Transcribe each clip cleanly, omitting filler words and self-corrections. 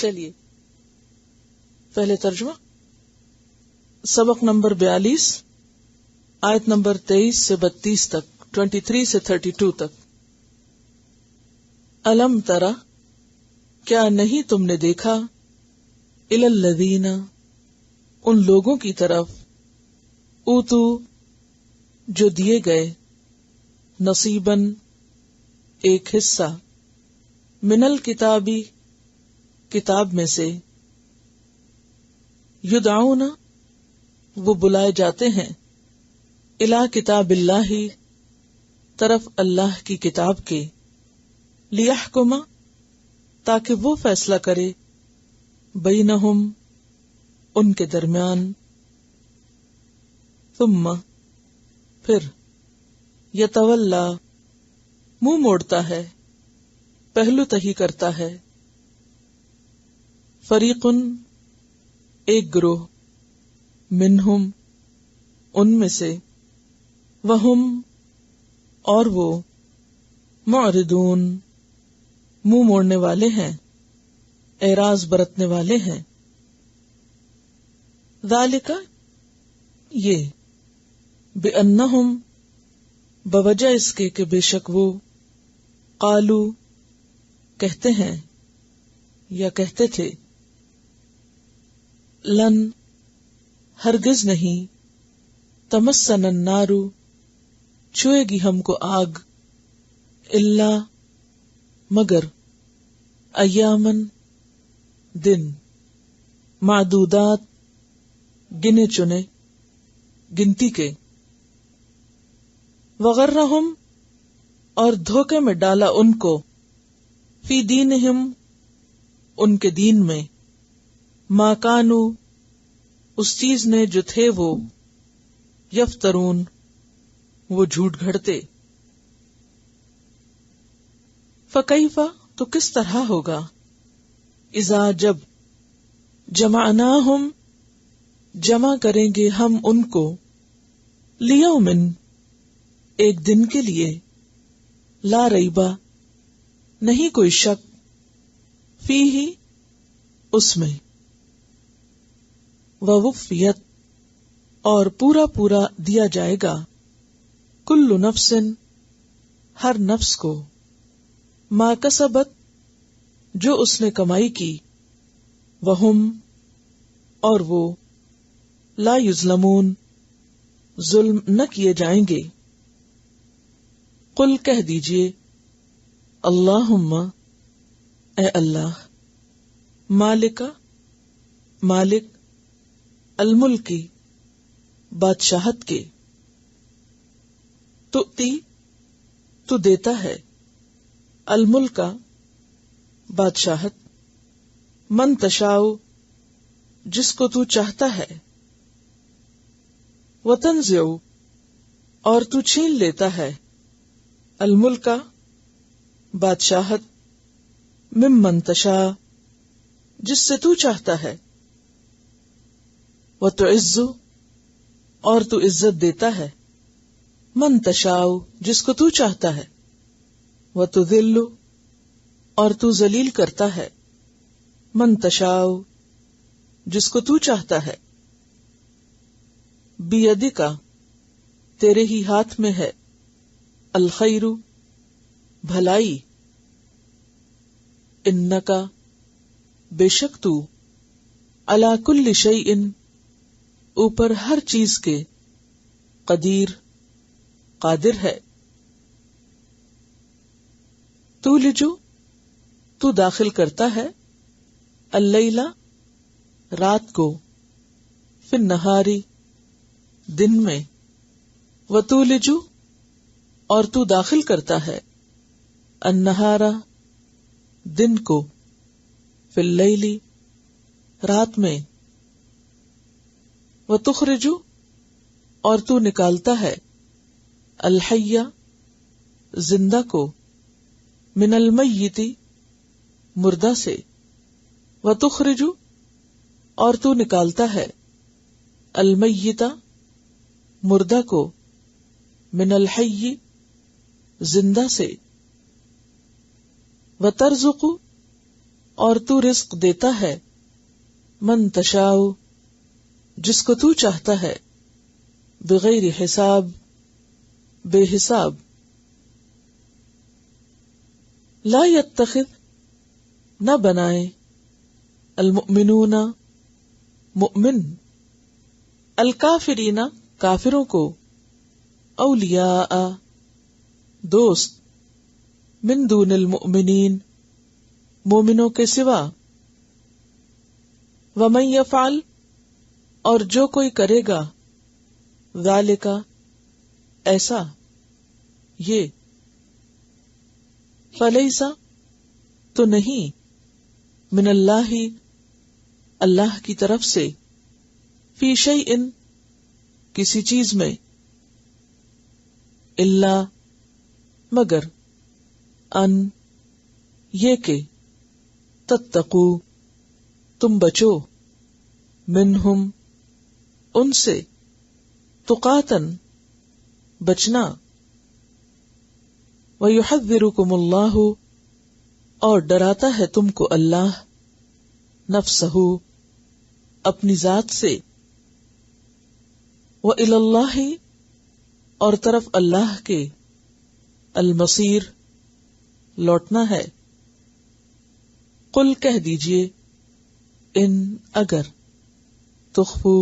چلیے پہلے ترجمہ. سبق نمبر 42 آیت نمبر 23 سے 32 تک، 23 سے 32 تک. الم ترى، کیا نہیں تم نے دیکھا، الی الذین، ان لوگوں کی طرف، اوتو، جو دیے گئے، نصیباً، ایک حصہ، من الکتابی، کتاب میں سے، یدعون، وہ بلائے جاتے ہیں، الی کتاب اللہ، طرف اللہ کی کتاب کے، لیحکم، تاکہ وہ فیصلہ کرے، بینہم، ان کے درمیان، ثم، پھر، یتولا، منہ موڑتا ہے، پہلو تہی کرتا ہے، فریقن، ایک گروہ، منہم، ان میں سے، وہم، اور وہ، معرضون، منہ موڑنے والے ہیں، اعراض برتنے والے ہیں. ذالک، یہ، بأنہم، بوجہ اس کے کہ بے شک وہ، قالو، کہتے ہیں یا کہتے تھے، لن، ہرگز نہیں، تمسنا النار، چھوئے گی ہم کو آگ، الا، مگر، ایامن، دن، معدودات، گنے چنے، گنتی کے، وغرہم، اور دھوکے میں ڈالا ان کو، فی دینہم، ان کے دین میں، ما کانو، اس چیز نے جو تھے وہ، یفترون، وہ جھوٹ گھڑتے. فکیف، تو کس طرح ہوگا، اذا، جب، جمعناہم، جمع کریں گے ہم ان کو، لیومن، ایک دن کے لیے، لا ریبا، نہیں کوئی شک، فیہ، اس میں، ووفیت، اور پورا پورا دیا جائے گا، کل نفس، ہر نفس کو، ما کسبت، جو اس نے کمائی کی، وہم، اور وہ، لا یظلمون، ظلم نہ کیے جائیں گے. قل، کہہ دیجئے، اللہم، اے اللہ، مالک، مالک، الملکی، بادشاہت کے، تؤتی، تو دیتا ہے، الملکا، بادشاہت، من تشاء، جس کو تو چاہتا ہے، وتنزع، اور تو چھین لیتا ہے، الملکا، بادشاہت، ممن تشاء، جس سے تو چاہتا ہے، وتعز، اور تو عزت دیتا ہے، من تشاء، جس کو تو چاہتا ہے، وتذل، اور تو ذلیل کرتا ہے، من تشاء، جس کو تو چاہتا ہے. بیدک، تیرے ہی ہاتھ میں ہے، الخیر، بھلائی، انکا، بے شک تو، علی کل شیء، اوپر ہر چیز کے، قدیر، قادر ہے. تولج، تو داخل کرتا ہے، اللیل، رات کو، فی النہار، دن میں، وتولج، اور تو داخل کرتا ہے، النہار، دن کو، فی اللیل، رات میں، وتخرج، اور تو نکالتا ہے، الحی، زندہ کو، من المیت، مردہ سے، وتخرج، اور تو نکالتا ہے، المیت، مردہ کو، من الحی، زندہ سے، وترزق، اور تو رزق دیتا ہے من تشاء جس کو تو چاہتا ہے بغیر حساب بے حساب. لا یتخذ نہ بنائے المؤمنون مؤمن الکافرین کافروں کو اولیاء دوست من دون المؤمنین مومنوں کے سوا. ومن یفعل اور جو کوئی کرے گا ذالک ایسا یہ فلیسا تو نہیں من اللہ اللہ کی طرف سے فی شیء کسی چیز میں الا مگر ان یہ کہ تتقو تم بچو منہم ان سے تقاتن بچنا وَيُحَذِّرُكُمُ اللَّهُ اور ڈراتا ہے تم کو اللہ نفسہ اپنی ذات سے وَإِلَى اللَّهِ اور طرف اللہ کے المصیر لوٹنا ہے. قل کہہ دیجئے ان اگر تخفو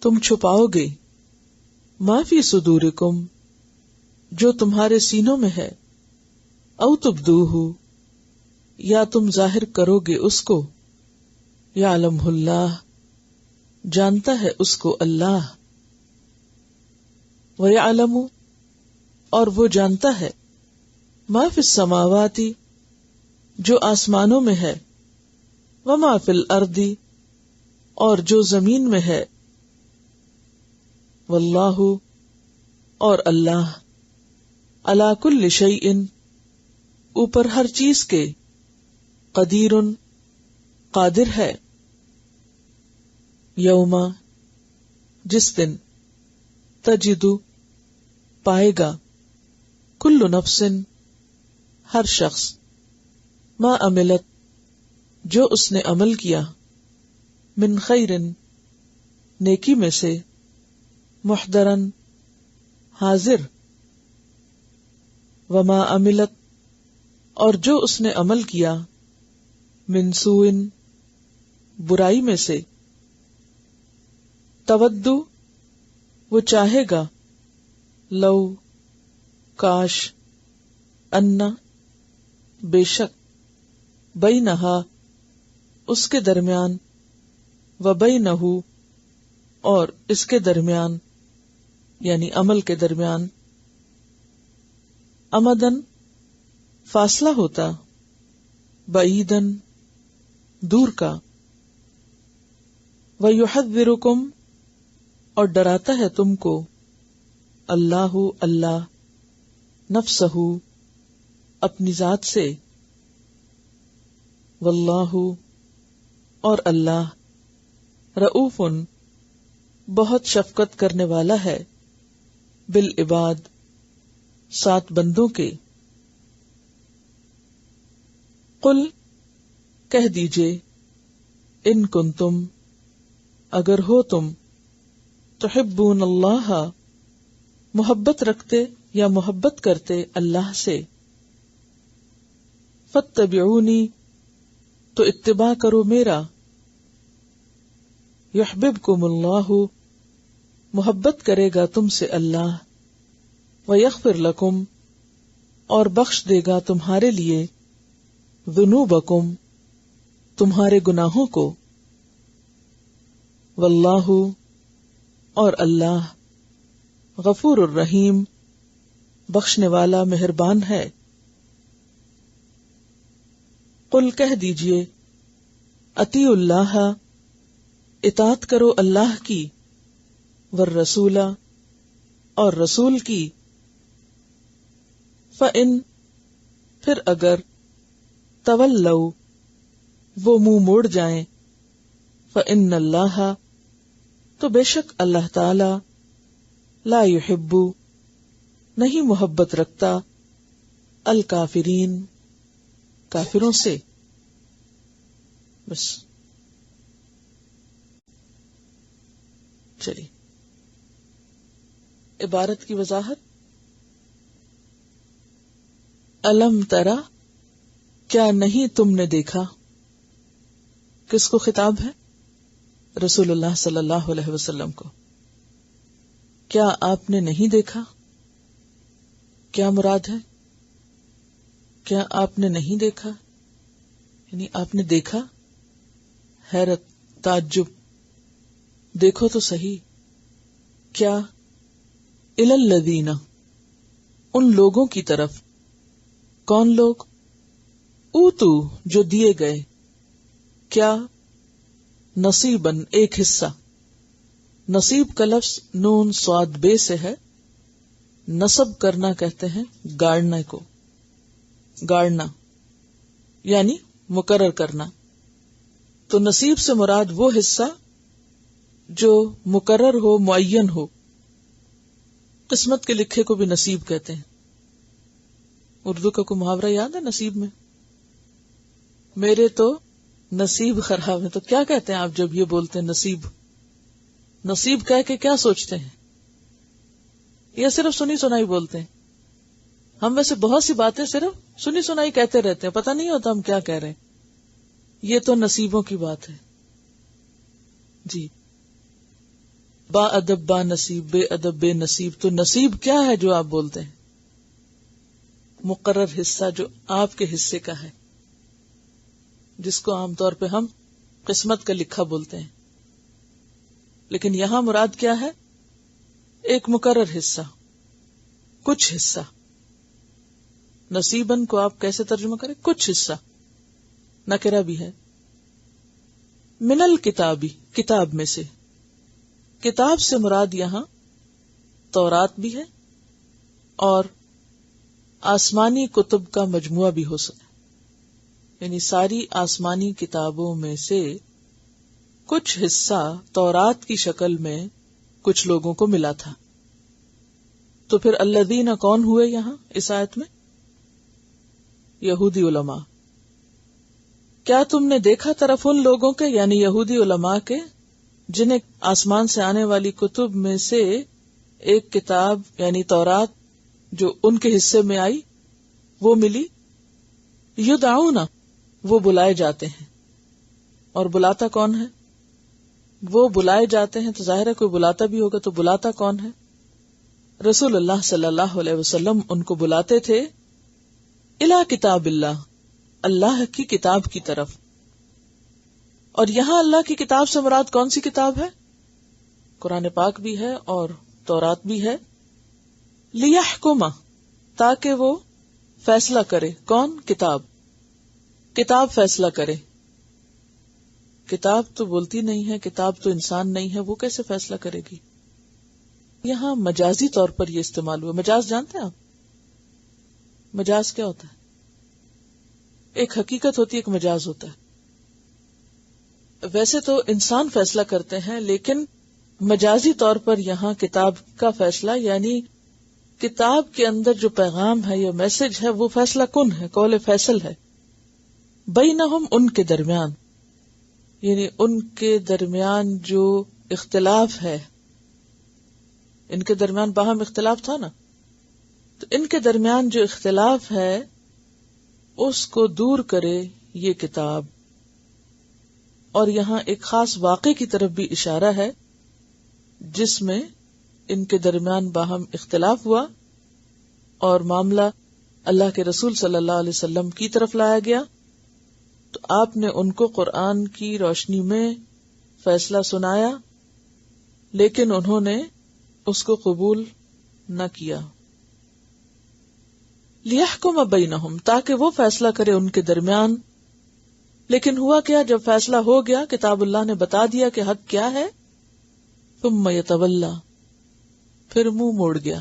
تم چھپاؤ گے ما فی صدورکم جو تمہارے سینوں میں ہے او تبدوہ یا تم ظاہر کرو گے اس کو یعلمہ اللہ جانتا ہے اس کو اللہ ویعلم اور وہ جانتا ہے ما فی السماوات جو آسمانوں میں ہے وما فی الارض اور جو زمین میں ہے واللہ اور اللہ علی کل شیء اوپر ہر چیز کے قدیر قادر ہے. یوم جس دن تجد پائے گا کل نفس ہر شخص ما عملت جو اس نے عمل کیا من خیر نیکی میں سے محضرن حاضر وما عملت اور جو اس نے عمل کیا من سوء برائی میں سے تودو وہ چاہے گا لو کاش انا بے شک بینہا اس کے درمیان و بینہ اور اس کے درمیان یعنی عمل کے درمیان امدن فاصلہ ہوتا بعیدن دور کا وَيُحَذِّرُكُمْ اور ڈراتا ہے تم کو اللہ اللہ نفسہ اپنی ذات سے واللہ اور اللہ رؤوف بہت شفقت کرنے والا ہے بالعباد سات بندوں کے. قل کہہ دیجئے ان کنتم اگر ہو تم تحبون اللہ محبت رکھتے یا محبت کرتے اللہ سے فاتبعونی تو اتباع کرو میرا یحببکم اللہ محبت کرے گا تم سے اللہ ویغفر لکم اور بخش دے گا تمہارے لیے ذنوبکم تمہارے گناہوں کو واللہ اور اللہ غفور الرحیم بخشنے والا مہربان ہے. قل کہہ دیجئے اطیعوا اللہ اطاعت کرو اللہ کی والرسول اور رسول کی فَإِن پھر اگر تولوا وہ منہ موڑ جائیں فَإِنَّ اللَّهَ تو بے شک اللہ تعالی لا يحب نہیں محبت رکھتا الکافرین کافروں سے. بس. چلیے عبارت کی وضاحت. الم ترا، کیا نہیں تم نے دیکھا. کس کو خطاب ہے؟ رسول اللہ صلی اللہ علیہ وسلم کو. کیا آپ نے نہیں دیکھا؟ کیا مراد ہے؟ کیا آپ نے نہیں دیکھا یعنی آپ نے دیکھا، حیرت، تعجب. دیکھو تو صحیح. کیا؟ الی الذین، ان لوگوں کی طرف. کون لوگ؟ اوتو، جو دیے گئے. کیا؟ نصیباً، ایک حصہ. نصیب کا لفظ نون صاد بے سے ہے. نصب کرنا کہتے ہیں گاڑنے کو. گاڑنا یعنی مقرر کرنا. تو نصیب سے مراد وہ حصہ جو مقرر ہو، معین ہو. قسمت کے لکھے کو بھی نصیب کہتے ہیں. اردو کا کوئی محاورہ یاد ہے نصیب میں؟ میرے تو نصیب خراب ہے. تو کیا کہتے ہیں آپ جب یہ بولتے ہیں نصیب؟ نصیب کہہ کے کیا سوچتے ہیں؟ یا صرف سنی سنائی بولتے ہیں؟ ہم ویسے بہت سی باتیں صرف سنی سنائی کہتے رہتے ہیں، پتہ نہیں ہوتا ہم کیا کہہ رہے ہیں. یہ تو نصیبوں کی بات ہے. جی، با ادب با نصیب، بے ادب بے نصیب. تو نصیب کیا ہے جو آپ بولتے ہیں؟ مقرر حصہ جو آپ کے حصے کا ہے، جس کو عام طور پہ ہم قسمت کا لکھا بولتے ہیں. لیکن یہاں مراد کیا ہے؟ ایک مقرر حصہ، کچھ حصہ. نصیباً کو آپ کیسے ترجمہ کریں؟ کچھ حصہ. نکرہ بھی ہے. من الکتابی، کتاب میں سے. کتاب سے مراد یہاں تورات بھی ہے اور آسمانی کتب کا مجموعہ بھی ہو سکتا ہے. یعنی ساری آسمانی کتابوں میں سے کچھ حصہ تورات کی شکل میں کچھ لوگوں کو ملا تھا. تو پھر الذین کون ہوئے یہاں اس آیت میں؟ یہودی علماء. کیا تم نے دیکھا طرف ان لوگوں کے، یعنی یہودی علماء کے، جنہیں آسمان سے آنے والی کتب میں سے ایک کتاب یعنی تورات جو ان کے حصے میں آئی وہ ملی. یدعون، وہ بلائے جاتے ہیں. اور بلاتا کون ہے؟ وہ بلائے جاتے ہیں تو ظاہر ہے کوئی بلاتا بھی ہوگا. تو بلاتا کون ہے؟ رسول اللہ صلی اللہ علیہ وسلم ان کو بلاتے تھے الی کتاب اللہ، اللہ کی کتاب کی طرف. اور یہاں اللہ کی کتاب سے مراد کون سی کتاب ہے؟ قرآن پاک بھی ہے اور تورات بھی ہے. لیحکم، تاکہ وہ فیصلہ کرے. کون؟ کتاب. کتاب فیصلہ کرے. کتاب تو بولتی نہیں ہے، کتاب تو انسان نہیں ہے، وہ کیسے فیصلہ کرے گی؟ یہاں مجازی طور پر یہ استعمال ہوا. مجاز جانتے ہیں آپ؟ مجاز کیا ہوتا ہے؟ ایک حقیقت ہوتی ہے، ایک مجاز ہوتا ہے. ویسے تو انسان فیصلہ کرتے ہیں، لیکن مجازی طور پر یہاں کتاب کا فیصلہ، یعنی کتاب کے اندر جو پیغام ہے یا میسج ہے وہ فیصلہ کن ہے، قول فیصل ہے. بینہم، ان کے درمیان، یعنی ان کے درمیان جو اختلاف ہے، ان کے درمیان باہم اختلاف تھا نا، تو ان کے درمیان جو اختلاف ہے اس کو دور کرے یہ کتاب. اور یہاں ایک خاص واقعے کی طرف بھی اشارہ ہے جس میں ان کے درمیان باہم اختلاف ہوا اور معاملہ اللہ کے رسول صلی اللہ علیہ وسلم کی طرف لایا گیا. تو آپ نے ان کو قرآن کی روشنی میں فیصلہ سنایا، لیکن انہوں نے اس کو قبول نہ کیا. لیحکم بینہم، تاکہ وہ فیصلہ کرے ان کے درمیان. لیکن ہوا کیا؟ جب فیصلہ ہو گیا، کتاب اللہ نے بتا دیا کہ حق کیا ہے، ثم یتولا، پھر منہ موڑ گیا.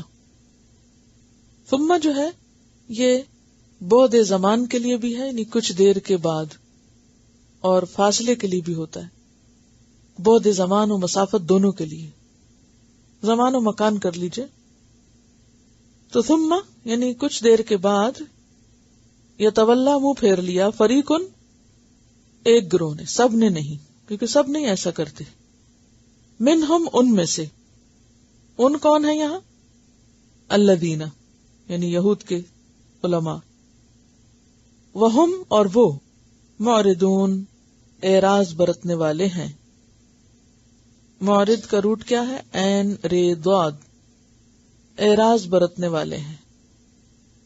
ثم جو ہے یہ بعد زمان کے لیے بھی ہے، یعنی کچھ دیر کے بعد، اور فاصلے کے لیے بھی ہوتا ہے. بعد زمان و مسافت دونوں کے لیے، زمان و مکان کر لیجئے. تو ثم یعنی کچھ دیر کے بعد، یتولا منہ پھیر لیا، فریقن ایک گروہ نے، سب نے نہیں، کیونکہ سب نہیں ایسا کرتے. منہم ان میں سے، ان کون ہے یہاں؟ الذین یعنی یہود کے علماء. وہم اور وہ، معرضون اعراض برتنے والے ہیں. معرض کا روٹ کیا ہے؟ عین رے ضاد. اعراض برتنے والے ہیں،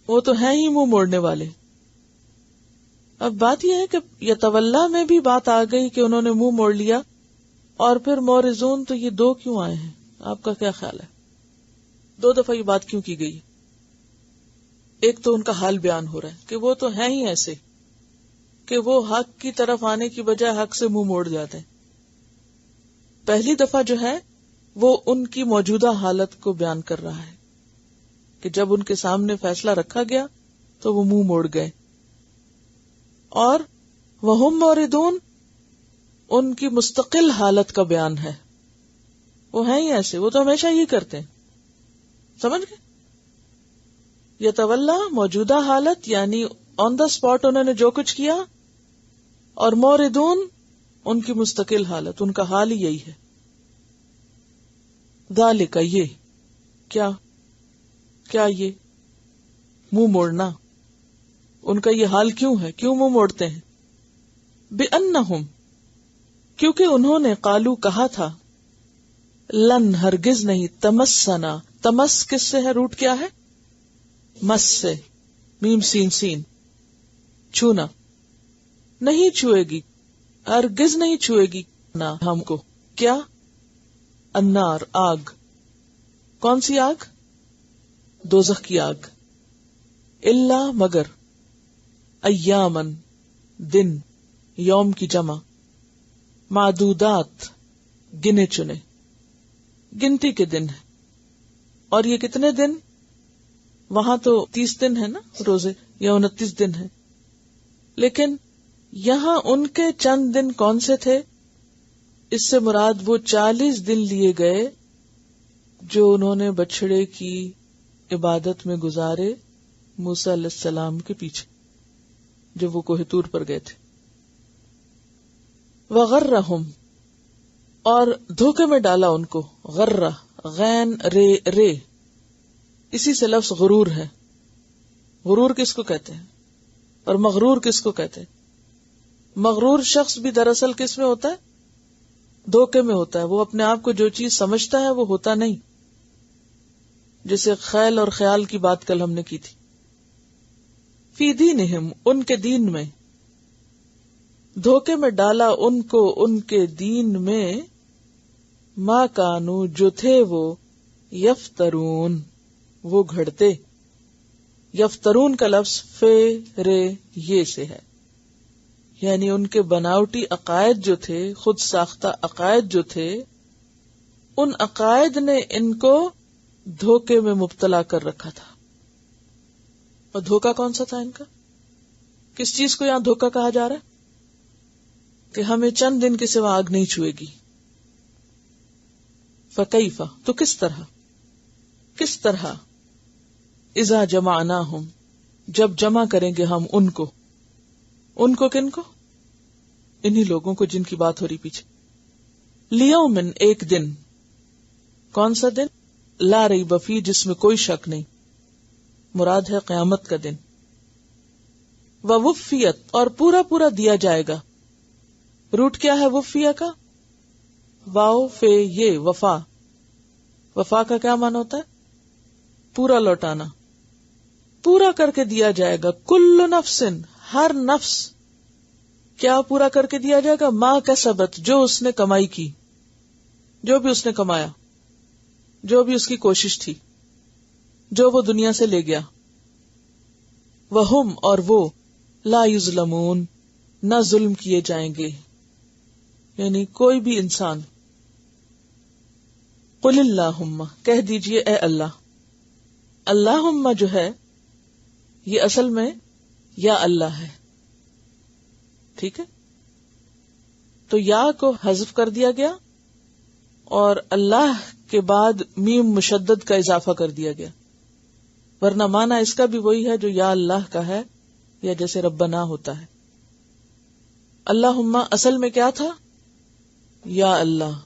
وہ تو ہیں ہی منہ موڑنے والے. اب بات یہ ہے کہ یتولا میں بھی بات آ گئی کہ انہوں نے منہ موڑ لیا، اور پھر معرضون تو یہ دو کیوں آئے ہیں؟ آپ کا کیا خیال ہے؟ دو دفعہ یہ بات کیوں کی گئی؟ ایک تو ان کا حال بیان ہو رہا ہے کہ وہ تو ہیں ہی ایسے کہ وہ حق کی طرف آنے کی بجائے حق سے منہ موڑ جاتے ہیں. پہلی دفعہ جو ہے وہ ان کی موجودہ حالت کو بیان کر رہا ہے کہ جب ان کے سامنے فیصلہ رکھا گیا تو وہ منہ موڑ گئے. اور وہم موردون، ان کی مستقل حالت کا بیان ہے. وہ ہیں ہی ایسے، وہ تو ہمیشہ یہ کرتے ہیں. سمجھ گئے؟ یتولا موجودہ حالت یعنی آن دا اسپاٹ انہوں نے جو کچھ کیا، اور موردون ان کی مستقل حالت، ان کا حال ہی یہی ہے. ذالک یہ کیا یہ منہ موڑنا، ان کا یہ حال کیوں ہے؟ کیوں منہ موڑتے ہیں؟ بِأَنَّهُمْ کیونکہ انہوں نے قالو کہا تھا، لن ہرگز نہیں، تمسنا، تمس کس سے ہے؟ روٹ کیا ہے؟ مس سے، میم سین سین، چھونا. نہیں چھوئے گی، ہرگز نہیں چھوئے گی نہ ہم کو. کیا؟ النار، آگ. کون سی آگ؟ دوزخ کی آگ. الا مگر، ایامن دن، یوم کی جمع، معدودات گنے چنے، گنتی کے دن ہے. اور یہ کتنے دن؟ وہاں تو 30 دن ہے نا روزے، یا 29 دن ہے، لیکن یہاں ان کے چند دن کون سے تھے؟ اس سے مراد وہ 40 دن لیے گئے جو انہوں نے بچڑے کی عبادت میں گزارے موسیٰ علیہ السلام کے پیچھے، جب وہ کوہ طور پر گئے تھے. وغرہم اور دھوکے میں ڈالا ان کو. غرہ، غین رے رے، اسی سے لفظ غرور ہے. غرور کس کو کہتے ہیں اور مغرور کس کو کہتے ہیں؟ مغرور شخص بھی دراصل کس میں ہوتا ہے؟ دھوکے میں ہوتا ہے. وہ اپنے آپ کو جو چیز سمجھتا ہے وہ ہوتا نہیں. جیسے خیال اور خیال کی بات کل ہم نے کی تھی. فی دینہم ان کے دین میں، دھوکے میں ڈالا ان کو ان کے دین میں، ما کانو جو تھے وہ، یفترون وہ گھڑتے. یفترون کا لفظ فے رے یہ سے ہے، یعنی ان کے بناوٹی عقائد جو تھے، خود ساختہ عقائد جو تھے، ان عقائد نے ان کو دھوکے میں مبتلا کر رکھا تھا. اور دھوکا کون سا تھا ان کا؟ کس چیز کو یہاں دھوکا کہا جا رہا ہے؟ کہ ہمیں چند دن کے سوا آگ نہیں چھوئے گی. فکیفا تو کس طرح اذا جمعناہم جب جمع کریں گے ہم ان کو کن کو؟ انہی لوگوں کو جن کی بات ہو رہی پیچھے. لیومن ایک دن. کون سا دن؟ لا ریب فیہ جس میں کوئی شک نہیں، مراد ہے قیامت کا دن. ووفیت اور پورا دیا جائے گا. روٹ کیا ہے وفیہ کا؟ واو فے یہ وفا. وفا کا کیا معنی ہوتا ہے؟ پورا لوٹانا. پورا کر کے دیا جائے گا. کل نفس ہر نفس کیا پورا کر کے دیا جائے گا؟ ما کسبت جو اس نے کمائی کی، جو بھی اس نے کمایا، جو بھی اس کی کوشش تھی، جو وہ دنیا سے لے گیا. وہم اور وہ لا یظلمون نہ ظلم کیے جائیں گے، یعنی کوئی بھی انسان. قل اللہم کہہ دیجئے اے اللہ. اللہم جو ہے یہ اصل میں یا اللہ ہے، ٹھیک ہے؟ تو یا کو حذف کر دیا گیا اور اللہ کے بعد میم مشدد کا اضافہ کر دیا گیا، ورنہ معنی اس کا بھی وہی ہے جو یا اللہ کا ہے، یا جیسے ربنا ہوتا ہے. اللہم اصل میں کیا تھا؟ یا اللہ.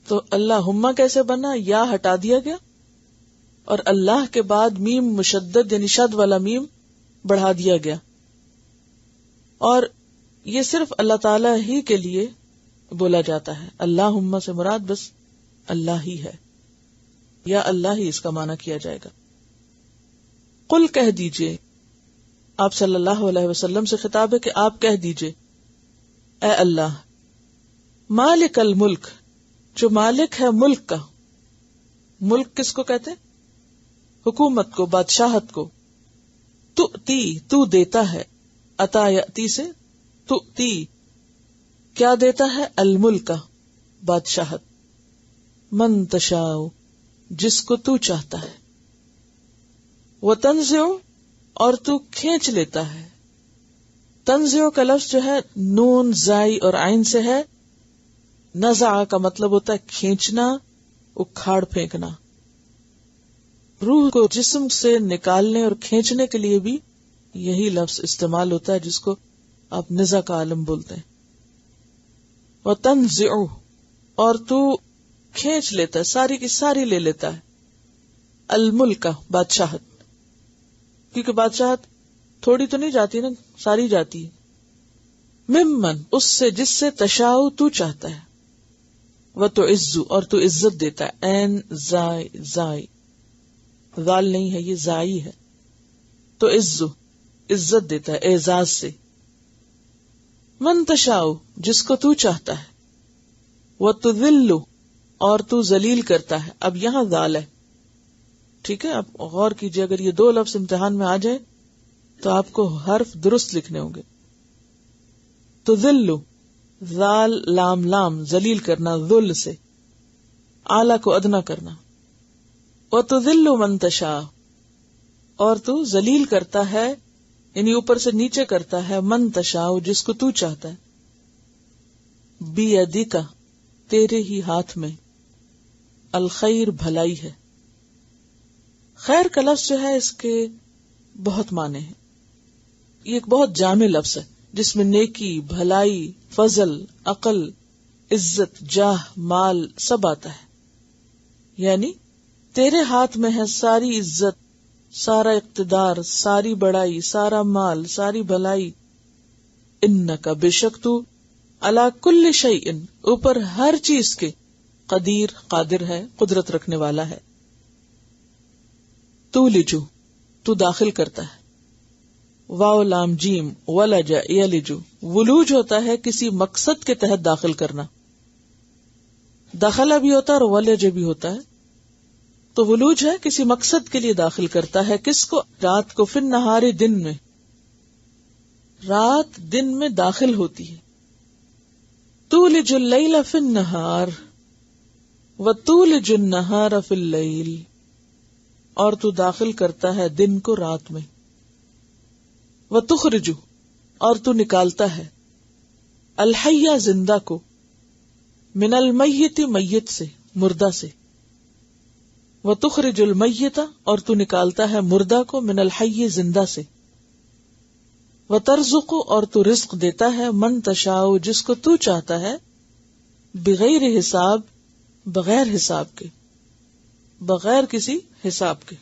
تو اللہم کیسے بنا؟ یا ہٹا دیا گیا اور اللہ کے بعد میم مشدد یعنی شد والا میم بڑھا دیا گیا. اور یہ صرف اللہ تعالی ہی کے لیے بولا جاتا ہے. اللہم سے مراد بس اللہ ہی ہے، یا اللہ ہی اس کا معنی کیا جائے گا. قل کہہ دیجئے، آپ صلی اللہ علیہ وسلم سے خطاب ہے کہ آپ کہہ دیجئے، اے اللہ، مالک الملک، جو مالک ہے ملک کا. ملک کس کو کہتے ہیں؟ حکومت کو، بادشاہت کو. تو دیتا ہے، عطا یاتی سے تؤتی، کیا دیتا ہے؟ الملک، بادشاہت. من تشاء، جس کو تو چاہتا ہے. وتنزع، اور تو کھینچ لیتا ہے. تنزع کا لفظ جو ہے نون زائی اور عین سے ہے. نزع کا مطلب ہوتا ہے کھینچنا، اکھاڑ پھینکنا. روح کو جسم سے نکالنے اور کھینچنے کے لیے بھی یہی لفظ استعمال ہوتا ہے، جس کو آپ نزع کا عالم بولتے ہیں. وتنزع، اور تو کھینچ لیتا ہے، ساری کی ساری لے لیتا ہے. الملک، بادشاہت، کیونکہ بادشاہت تھوڑی تو نہیں جاتی نا، ساری جاتی ہے. ممن، اس سے جس سے تشاء تو چاہتا ہے. وتعز، اور تو عزت دیتا ہے. عین زائی، زائی ذال نہیں ہے، یہ زائی ہے. تو عز، عزت دیتا ہے اعزاز سے. من تشاء، جس کو تو چاہتا ہے. وتذل، اور تو ذلیل کرتا ہے. اب یہاں ذال ہے، ٹھیک ہے. آپ غور کیجئے، اگر یہ دو لفظ امتحان میں آ جائے تو آپ کو حرف درست لکھنے ہوں گے. تذل، ذال لام لام، ذلیل کرنا ذل سے، اعلیٰ کو ادنا کرنا. وتذل من تشاء، اور تو ذلیل کرتا ہے یعنی اوپر سے نیچے کرتا ہے. من تشاء، جس کو تو چاہتا ہے. بیدک، تیرے ہی ہاتھ میں. الخیر، بھلائی ہے. خیر کا لفظ جو ہے اس کے بہت معنی ہیں. یہ ایک بہت جامع لفظ ہے جس میں نیکی، بھلائی، فضل، عقل، عزت، جاہ، مال سب آتا ہے. یعنی تیرے ہاتھ میں ہے ساری عزت، سارا اقتدار، ساری بڑائی، سارا مال، ساری بھلائی. انک، بے شک تو، علی کل شیء، اوپر ہر چیز کے، قدیر، قادر ہے، قدرت رکھنے والا ہے. تولجو، تو داخل کرتا ہے. واو لام جیم، ولج یلجو، ولوج ہوتا ہے کسی مقصد کے تحت داخل کرنا. داخلہ بھی ہوتا ہے اور ولج بھی ہوتا ہے. تو ولوج ہے کسی مقصد کے لیے داخل کرتا ہے. کس کو؟ رات کو. فی النہار، دن میں. رات دن میں داخل ہوتی ہے. تولج اللیل فی النہار وتولج النہار فی اللیل، اور تو داخل کرتا ہے دن کو رات میں. وتخرج، اور تو نکالتا ہے. الحی، زندہ کو. من المیت، میت سے، مردہ سے. وتخرج المیت، اور تو نکالتا ہے مردہ کو. من الحی، زندہ سے. وترزق، اور تو رزق دیتا ہے. من تشاء، جس کو تو چاہتا ہے. بغیر حساب، بغیر حساب کے، بغیر کسی حساب کے.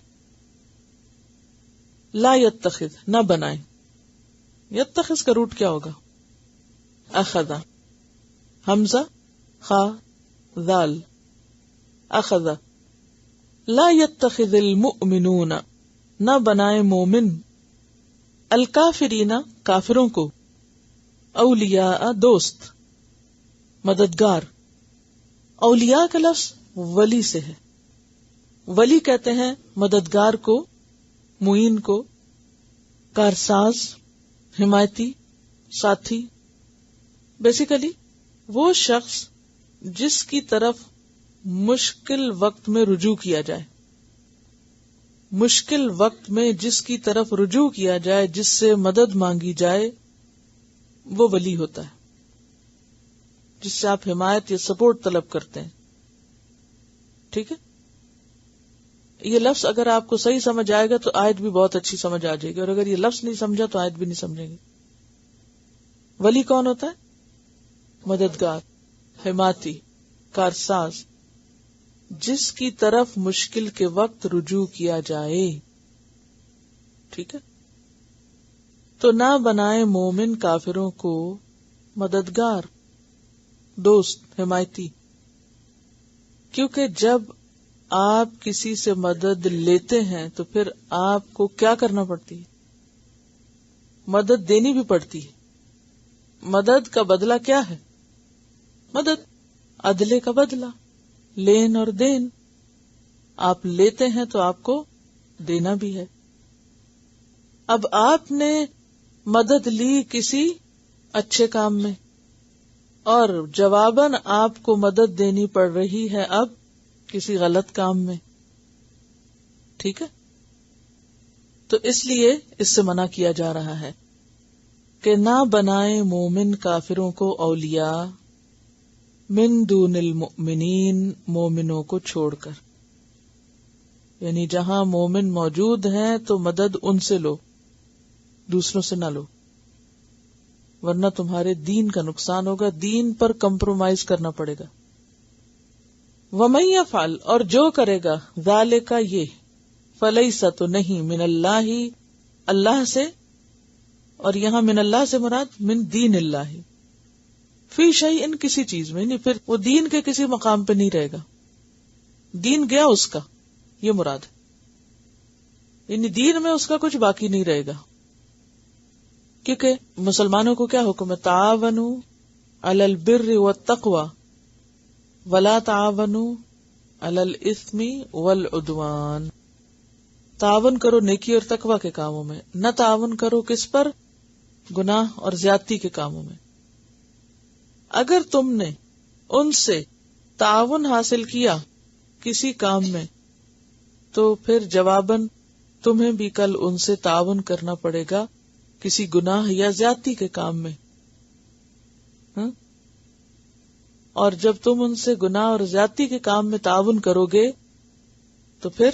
لا یتخذ، نہ بنائے. یتخذ کا روٹ کیا ہوگا؟ اخذا، حمزہ خا ذال، اخذا. لا یتخذ المؤمنون، نہ بنائے مومن. الکافرین، کافروں کو. اولیاء، دوست، مددگار. اولیاء کا لفظ ولی سے ہے. ولی کہتے ہیں مددگار کو، معین کو، کارساز، حمایتی، ساتھی. بیسیکلی وہ شخص جس کی طرف مشکل وقت میں رجوع کیا جائے. مشکل وقت میں جس کی طرف رجوع کیا جائے، جس سے مدد مانگی جائے، وہ ولی ہوتا ہے، جس سے آپ حمایت یا سپورٹ طلب کرتے ہیں. ٹھیک ہے. یہ لفظ اگر آپ کو صحیح سمجھ آئے گا تو آیت بھی بہت اچھی سمجھ آ جائے گی، اور اگر یہ لفظ نہیں سمجھا تو آیت بھی نہیں سمجھیں گے. ولی کون ہوتا ہے؟ مددگار، حمایتی، کارساز، جس کی طرف مشکل کے وقت رجوع کیا جائے. ٹھیک ہے؟ تو نہ بنائے مومن کافروں کو مددگار، دوست، حمایتی، کیونکہ جب آپ کسی سے مدد لیتے ہیں تو پھر آپ کو کیا کرنا پڑتی ہے؟ مدد دینی بھی پڑتی ہے. مدد کا بدلہ کیا ہے؟ مدد، عدلے کا بدلہ، لین اور دین. آپ لیتے ہیں تو آپ کو دینا بھی ہے. اب آپ نے مدد لی کسی اچھے کام میں اور جواباً آپ کو مدد دینی پڑ رہی ہے اب کسی غلط کام میں. ٹھیک ہے؟ تو اس لیے اس سے منع کیا جا رہا ہے کہ نہ بنائے مومن کافروں کو اولیاء من دون المؤمنین، مومنوں کو چھوڑ کر. یعنی جہاں مومن موجود ہیں تو مدد ان سے لو، دوسروں سے نہ لو، ورنہ تمہارے دین کا نقصان ہوگا، دین پر کمپرومائز کرنا پڑے گا. وَمَن يَفْعَلْ، اور جو کرے گا، ذَلِكَ یہ، فَلَيْسَ تو نہیں، من اللہ، اللہ سے، اور یہاں من اللہ سے مراد من دین اللہ، فی شیء، کسی چیز میں، نہیں پھر وہ دین کے کسی مقام پہ نہیں رہے گا، دین گیا اس کا، یہ مراد ہے، یعنی دین میں اس کا کچھ باقی نہیں رہے گا. کیونکہ مسلمانوں کو کیا حکم ہے؟ تعاونوا علی البر والتقوی ولا تعاونوا علی الاثم والعدوان. تعاون کرو نیکی اور تقوی کے کاموں میں، نہ تعاون کرو کس پر؟ گناہ اور زیادتی کے کاموں میں. اگر تم نے ان سے تعاون حاصل کیا کسی کام میں تو پھر جواباً تمہیں بھی کل ان سے تعاون کرنا پڑے گا کسی گناہ یا زیادتی کے کام میں. اور جب تم ان سے گناہ اور زیادتی کے کام میں تعاون کرو گے تو پھر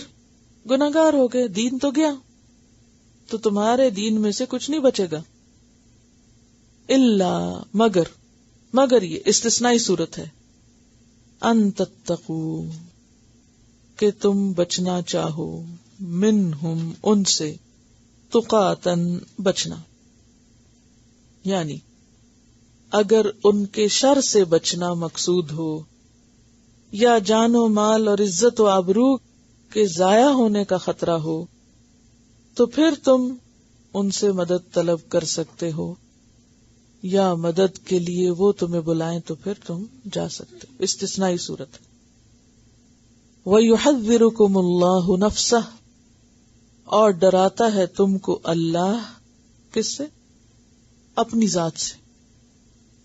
گناہگار ہو گئے، دین تو گیا، تو تمہارے دین میں سے کچھ نہیں بچے گا. الا، مگر یہ استثنائی صورت ہے، ان تتقوا، کہ تم بچنا چاہو، منہم، ان سے، تقاتن، بچنا، یعنی اگر ان کے شر سے بچنا مقصود ہو یا جان و مال اور عزت و آبرو کے ضائع ہونے کا خطرہ ہو تو پھر تم ان سے مدد طلب کر سکتے ہو، یا مدد کے لیے وہ تمہیں بلائیں تو پھر تم جا سکتے ہو. استثنائی صورت. وَيُحَذِّرُكُمُ اللَّهُ نَفْسَهُ، اور ڈراتا ہے تم کو اللہ، کس سے؟ اپنی ذات سے.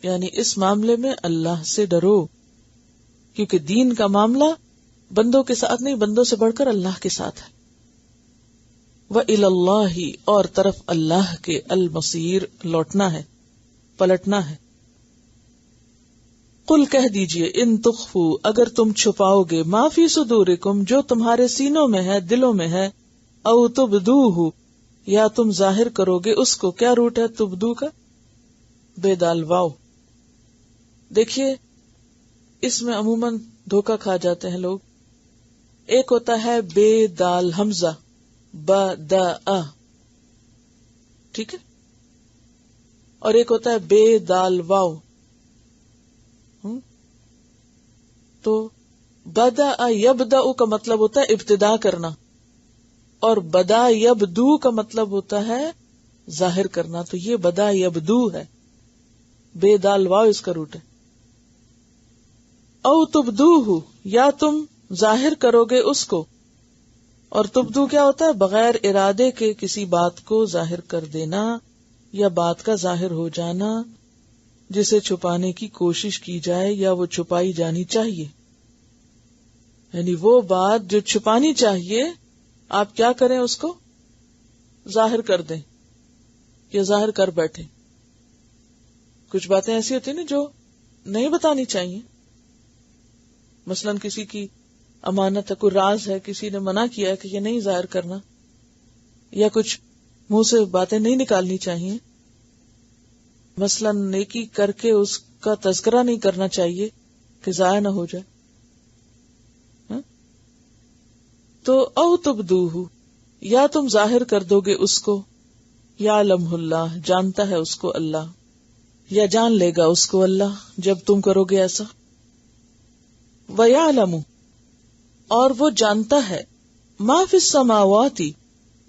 یعنی اس معاملے میں اللہ سے ڈرو، کیونکہ دین کا معاملہ بندوں کے ساتھ نہیں، بندوں سے بڑھ کر اللہ کے ساتھ ہے. وَإِلَى اللَّهِ، اور طرف اللہ کے، المصیر، لوٹنا ہے، پلٹنا ہے. قل، کہہ دیجئے، ان تخفوا، اگر تم چھپاؤ گے، ما فی صدورکم، جو تمہارے سینوں میں ہے، دلوں میں ہے، او تبدوہ، یا تم ظاہر کرو گے اس کو. کیا روٹ ہے تبدو کا؟ بے دال واو. دیکھیے اس میں عموماً دھوکہ کھا جاتے ہیں لوگ. ایک ہوتا ہے بے دال حمزہ، بدأ، ٹھیک ہے، اور ایک ہوتا ہے بے دال واو. تو بدأ یبدأ کا مطلب ہوتا ہے ابتدا کرنا، اور بدا یبدو کا مطلب ہوتا ہے ظاہر کرنا. تو یہ بدا یبدو ہے، بے دال واو اس کا روٹ ہے. او تبدوہ، یا تم ظاہر کرو گے اس کو. اور تبدو کیا ہوتا ہے؟ بغیر ارادے کے کسی بات کو ظاہر کر دینا یا بات کا ظاہر ہو جانا جسے چھپانے کی کوشش کی جائے یا وہ چھپائی جانی چاہیے. یعنی وہ بات جو چھپانی چاہیے آپ کیا کریں؟ اس کو ظاہر کر دیں یا ظاہر کر بیٹھے. کچھ باتیں ایسی ہوتی ہیں نا جو نہیں بتانی چاہیے. مثلا کسی کی امانت ہے، کوئی راز ہے، کسی نے منع کیا ہے کہ یہ نہیں ظاہر کرنا، یا کچھ منہ سے باتیں نہیں نکالنی چاہیے، مثلا نیکی کر کے اس کا تذکرہ نہیں کرنا چاہیے کہ ضائع نہ ہو جائے. تو او تبدوہ، یا تم ظاہر کر دو گے اس کو، یعلمہ اللہ، جانتا ہے اس کو اللہ، یا جان لے گا اس کو اللہ جب تم کرو گے ایسا. وَيَعْلَمُ، اور وہ جانتا ہے، ما فی السماوات،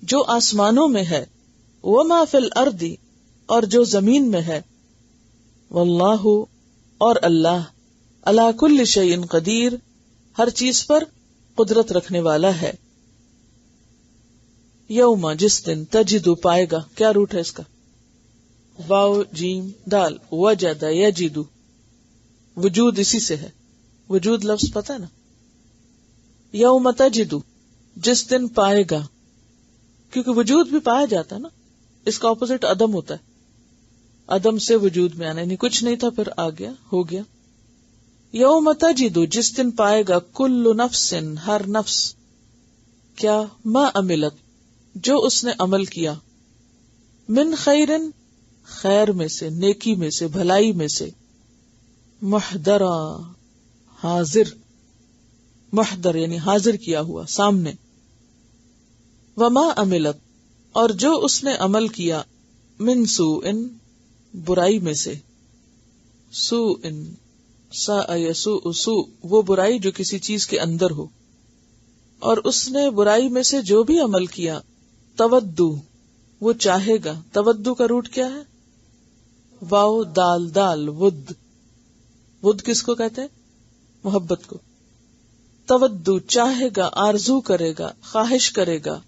جو آسمانوں میں ہے، وما فی الارض، اور جو زمین میں ہے. واللہ، اور اللہ، علی کل شیء قدیر، ہر چیز پر قدرت رکھنے والا ہے. یوم، جس دن، تجد، پائے گا. کیا روٹ ہے اس کا؟ واو جیم دال. وجد یجد، وجود اسی سے ہے. وجود لفظ پتہ ہے نا. یوم تجد، جس دن پائے گا، کیونکہ وجود بھی پایا جاتا ہے نا. اس کا اپوزٹ عدم ہوتا ہے. عدم سے وجود میں آنا، یعنی کچھ نہیں تھا پھر آ گیا، ہو گیا. یوم تجد، جس دن پائے گا، کل نفس، ہر نفس، کیا، ما عملت، جو اس نے عمل کیا، من خیر، خیر میں سے، نیکی میں سے، بھلائی میں سے، محضرا، حاضر، محضر یعنی حاضر کیا ہوا، سامنے. وما عملت، اور جو اس نے عمل کیا، من سوء، برائی میں سے. سوء، ساء یسوء، سوء وہ برائی جو کسی چیز کے اندر ہو. اور اس نے برائی میں سے جو بھی عمل کیا، تودو، وہ چاہے گا. تودو کا روٹ کیا ہے؟ واو دال دال، ود. ود کس کو کہتے ہیں؟ محبت کو. تودو چاہے گا، آرزو کرے گا، خواہش کرے گا.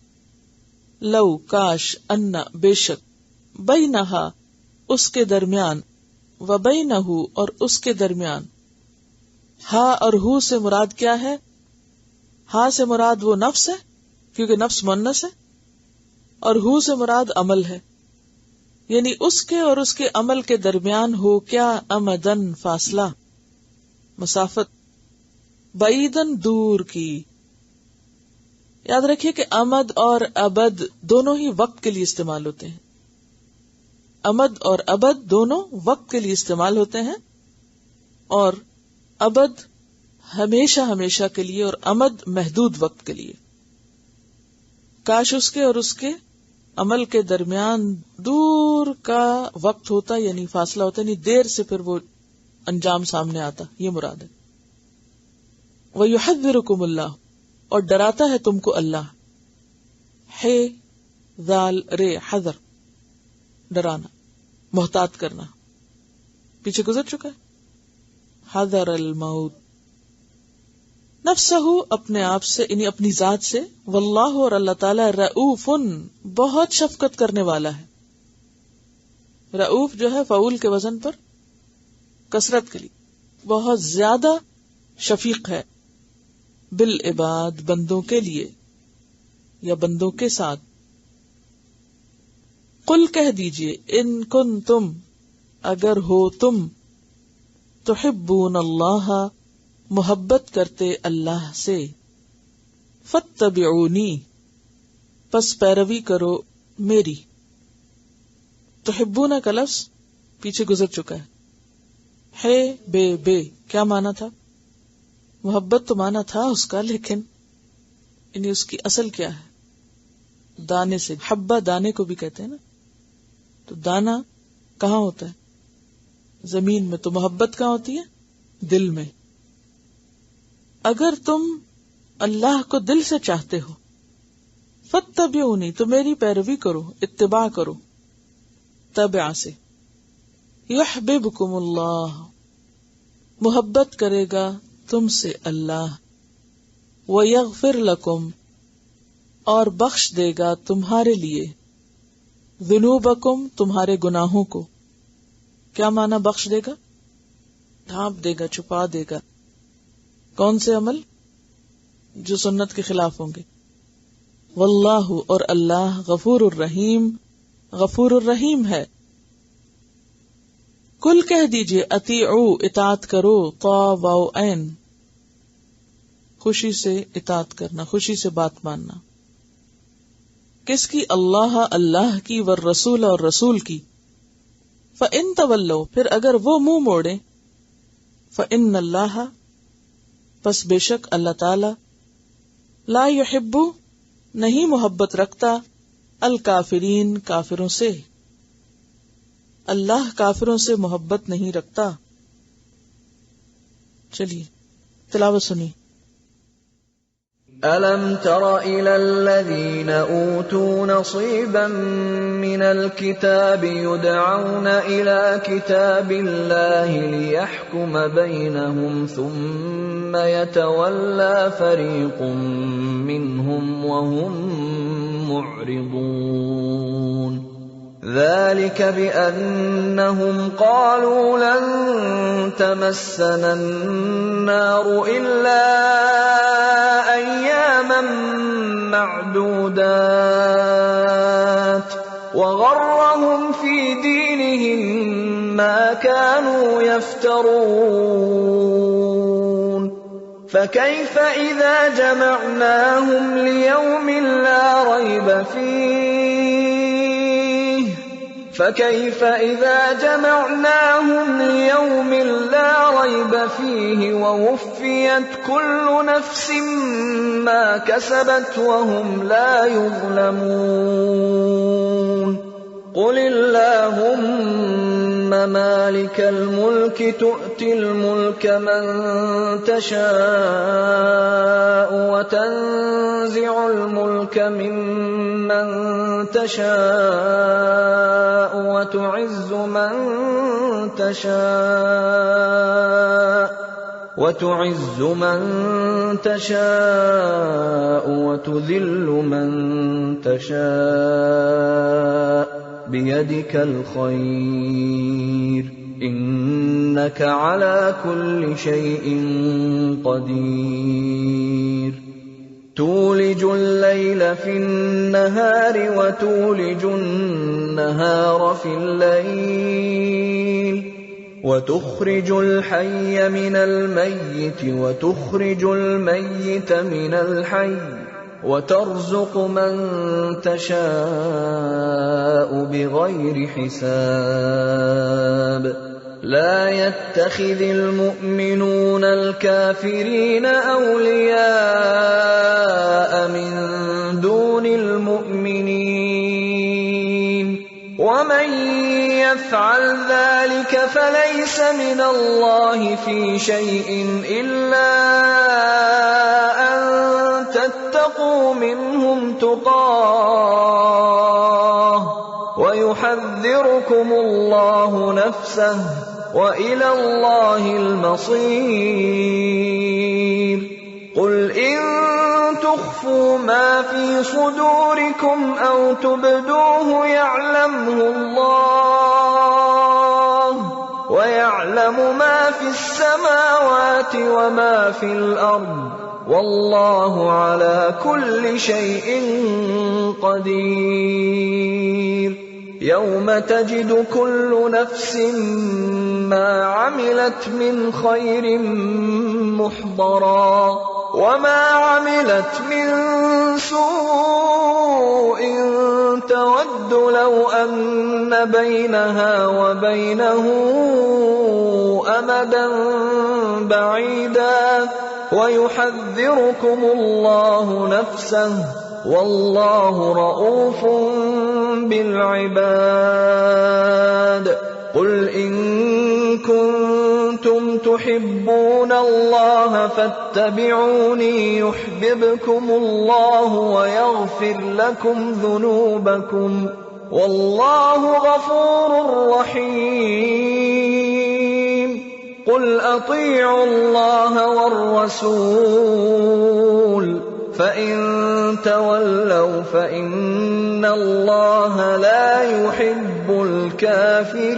لو کاش، انا بے شک، بینہا اس کے درمیان، وبینہ اور اس کے درمیان. ہا اور ہو سے مراد کیا ہے؟ ہا سے مراد وہ نفس ہے کیونکہ نفس مؤنث ہے، اور ہو سے مراد عمل ہے، یعنی اس کے اور اس کے عمل کے درمیان ہو کیا، امدن فاصلہ، مسافت، بعیدن دور کی. یاد رکھیے کہ امد اور ابد دونوں ہی وقت کے لیے استعمال ہوتے ہیں. امد اور ابد دونوں وقت کے لیے استعمال ہوتے ہیں، اور ابد ہمیشہ ہمیشہ کے لیے، اور امد محدود وقت کے لیے. کاش اس کے اور اس کے عمل کے درمیان دور کا وقت ہوتا، یعنی فاصلہ ہوتا، یعنی دیر سے پھر وہ انجام سامنے آتا، یہ مراد ہے. وَيُحَذِّرُكُمُ اللَّهُ، اور ڈراتا ہے تم کو اللہ. ہے ذال رے، حذر، ڈرانا، محتاط کرنا، پیچھے گزر چکا ہے. حذر الموت، نفسہ، اپنے آپ سے، یعنی اپنی ذات سے. واللہ، اور اللہ تعالی، رؤوف، بہت شفقت کرنے والا ہے. رؤوف جو ہے فعول کے وزن پر کثرت کے لیے، بہت زیادہ شفیق ہے. بالعباد، بندوں کے لیے یا بندوں کے ساتھ. قل، کہہ دیجئے، ان کنتم، اگر ہو تم، تحبون اللہ، محبت کرتے اللہ سے، فاتبعونی، پس پیروی کرو میری. تحبون کا لفظ پیچھے گزر چکا ہے. بے کیا مانا تھا؟ محبت تو مانا تھا اس کا، لیکن یعنی اس کی اصل کیا ہے؟ دانے سے. حبہ دانے کو بھی کہتے ہیں نا. تو دانا کہاں ہوتا ہے؟ زمین میں. تو محبت کہاں ہوتی ہے؟ دل میں. اگر تم اللہ کو دل سے چاہتے ہو، فاتبعونی، تو میری پیروی کرو، اتباع کرو. تبع سے. یحببکم اللہ، محبت کرے گا تم سے اللہ. وَيَغْفِرْ لَكُمْ، اور بخش دے گا تمہارے لیے. ذنوبکم، تمہارے گناہوں کو. کیا مانا بخش دے گا؟ ڈھانپ دے گا، چھپا دے گا. کون سے عمل؟ جو سنت کے خلاف ہوں گے. واللہ، اور اللہ، غفور الرحیم، غفور الرحیم ہے. کل، کہہ دیجئے، اطیعو، اطاعت کرو. طا واو عین، خوشی سے اطاعت کرنا، خوشی سے بات ماننا. کس کی؟ اللہ، اللہ کی. والرسول، اور رسول کی. فَإِن تَوَلَّوْا، پھر اگر وہ منہ موڑے، فَإِنَّ اللَّهَ، پس بے شک اللہ تعالی، لا يحب، نہیں محبت رکھتا، الکافرین، کافروں سے، اللہ کافروں سے محبت نہیں رکھتا۔ چلیے تلاوت سنی۔ أَلَمْ تَرَ إِلَى الَّذِينَ أُوتُوا نَصِيبًا مِنَ الْكِتَابِ يُدْعَوْنَ إِلَى كِتَابِ اللَّهِ لِيَحْكُمَ بَيْنَهُمْ ثُمَّ يَتَوَلَّى فَرِيقٌ مِّنْهُمْ وَهُمْ مُعْرِضُونَ ذلك بأنهم قالوا لن تمسنا النار إلا أياما معدودات وغرهم في دينهم ما كانوا يفترون فكيف إذا جمعناهم ليوم لا ريب فيه ووفيت كل نفس ما كسبت وهم لا يظلمون قل اللهم مالك الملك تؤتي الملك من تشاء وتنزع الملك ممن تشاء وتعز من تشاء وتذل من تشاء بيدك الخير إنك على كل شيء قدير تولج الليل في النهار وتولج النهار في الليل وتخرج الحي من الميت وتخرج الميت من الحي وترزق من تشاء بغير حساب لا يتخذ المؤمنون الكافرين أولياء من دون المؤمنين ومن يفعل ذلك فليس من الله في شيء إلا أن تتقوا منهم تقاه ويحذركم الله نفسه وإلى الله المصير قل إن تخفوا ما في صدوركم أو تبدوه يعلمه الله ويعلم ما في السماوات وما في الأرض والله على كل شيء قدير يوم تجد كل نفس ما عملت من خير محضرا وما عملت من سوء تود لو أن بينها وبينه أمدا بعيدا ويحذركم الله نفسه والله رؤوف بالعباد قل إن كنتم تحبون الله فاتبعوني يحببكم الله ويغفر لكم ذنوبكم والله غفور رحيم قل أطيعوا الله والرسول فإن تولوا فإن الله لا يحب الكافرين